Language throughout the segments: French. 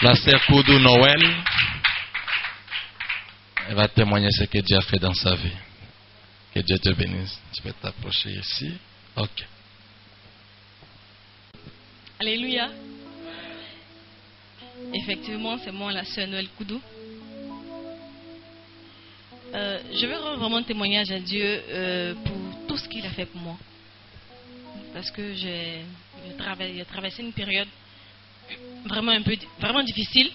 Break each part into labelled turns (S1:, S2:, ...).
S1: La sœur Koudou Noël, elle va témoigner ce que Dieu a fait dans sa vie. Que Dieu te bénisse. Tu peux t'approcher ici. Ok.
S2: Alléluia. Effectivement, c'est moi, la sœur Noël Koudou. Je vais rendre vraiment témoignage à Dieu pour tout ce qu'il a fait pour moi. Parce que j'ai traversé une période vraiment difficile.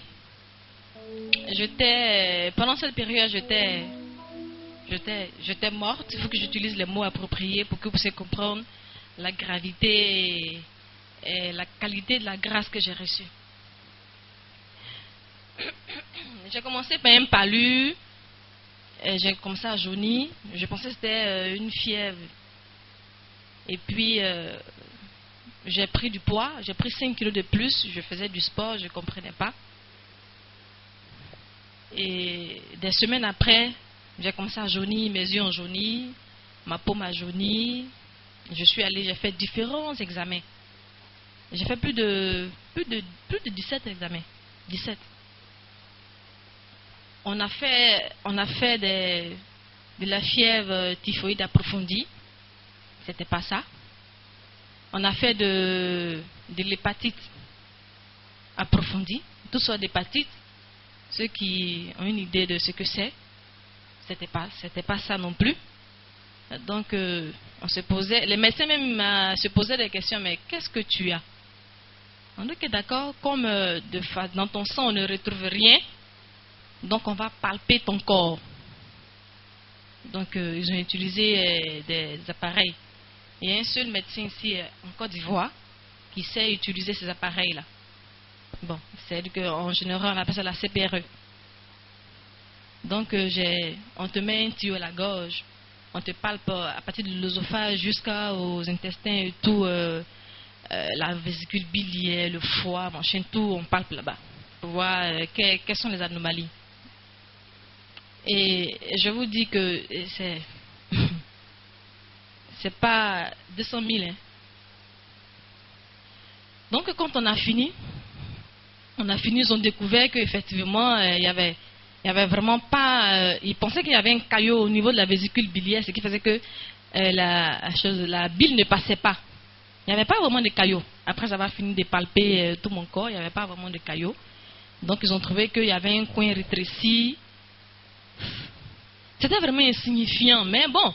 S2: Pendant cette période, j'étais morte. Il faut que j'utilise les mots appropriés pour que vous puissiez comprendre la gravité et la qualité de la grâce que j'ai reçue. J'ai commencé par un palu, j'ai commencé à jaunir. Je pensais que c'était une fièvre. Et puis, j'ai pris du poids, j'ai pris 5 kilos de plus. Je faisais du sport, je ne comprenais pas. Et des semaines après, j'ai commencé à jaunir, mes yeux ont jauni, ma peau m'a jauni. Je suis allée, j'ai fait différents examens. J'ai fait plus de 17 examens. 17. On a fait de la fièvre typhoïde approfondie. C'était pas ça. On a fait de l'hépatite approfondie. Toutes sortes d'hépatites. Ceux qui ont une idée de ce que c'est, c'était pas ça non plus. Donc, on se posait, les médecins même se posaient des questions, mais qu'est-ce que tu as? On dit que d'accord, comme dans ton sang on ne retrouve rien, donc on va palper ton corps. Donc, ils ont utilisé des appareils. Il y a un seul médecin ici en Côte d'Ivoire qui sait utiliser ces appareils-là. Bon, c'est qu'en général on appelle ça la CPRE. Donc on te met un tuyau à la gorge, on te palpe à partir de l'œsophage jusqu'aux intestins et tout, la vésicule biliaire, le foie, machin, tout, on palpe là-bas pour voir quelles sont les anomalies. Et je vous dis que c'est pas 200 000. Hein. Donc quand on a fini, ils ont découvert qu'effectivement, il y avait vraiment pas... ils pensaient qu'il y avait un caillot au niveau de la vésicule biliaire, ce qui faisait que la bile ne passait pas. Il n'y avait pas vraiment de caillot. Après avoir fini de palper tout mon corps, il n'y avait pas vraiment de caillot. Donc ils ont trouvé qu'il y avait un coin rétréci. C'était vraiment insignifiant, mais bon,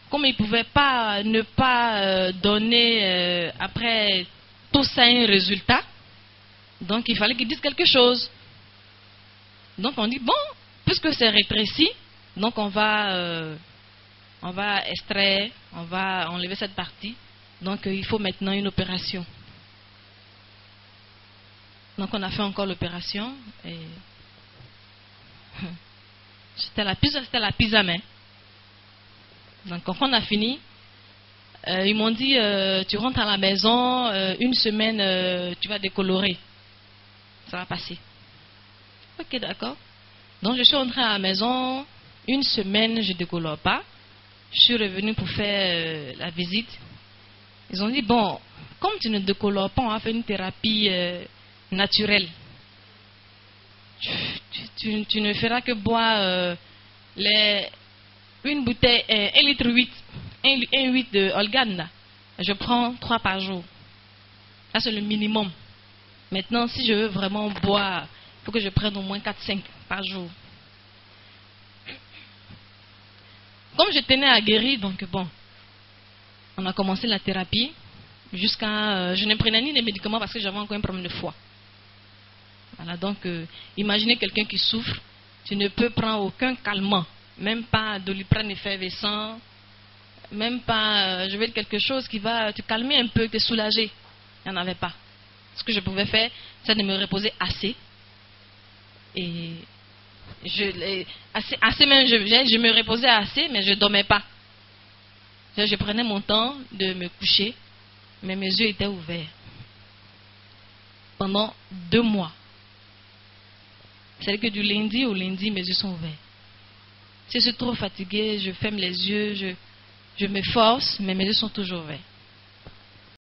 S2: comme ils ne pouvaient pas ne pas donner après tout ça un résultat, donc il fallait qu'ils disent quelque chose. Donc on dit, bon, puisque c'est rétréci, donc on va extraire, on va enlever cette partie. Donc il faut maintenant une opération. Donc on a fait encore l'opération. C'était la pizza main. Donc quand on a fini, ils m'ont dit, tu rentres à la maison, une semaine, tu vas décolorer. Ça va passer. Ok, d'accord. Donc je suis rentrée à la maison, une semaine, je ne décolore pas. Je suis revenue pour faire la visite. Ils ont dit, bon, comme tu ne décolores pas, on va faire une thérapie naturelle. Tu ne feras que boire une bouteille, 1,8 litre, 1,8 de Olgan. Je prends 3 par jour. Ça, c'est le minimum. Maintenant, si je veux vraiment boire, il faut que je prenne au moins 4-5 par jour. Comme je tenais à guérir, donc bon, on a commencé la thérapie jusqu'à... je ne prenais ni les médicaments parce que j'avais encore un problème de foie. Voilà, donc imaginez quelqu'un qui souffre, tu ne peux prendre aucun calmant, même pas Doliprane effervescent, même pas, je veux dire quelque chose qui va te calmer un peu, te soulager. Il n'y en avait pas. Ce que je pouvais faire, c'est de me reposer assez. Et assez même, je me reposais assez, mais je ne dormais pas. Je prenais mon temps de me coucher, mais mes yeux étaient ouverts. Pendant 2 mois. C'est-à-dire que du lundi au lundi, mes yeux sont ouverts. Si je suis trop fatiguée, je ferme les yeux, je me force, mais mes yeux sont toujours ouverts.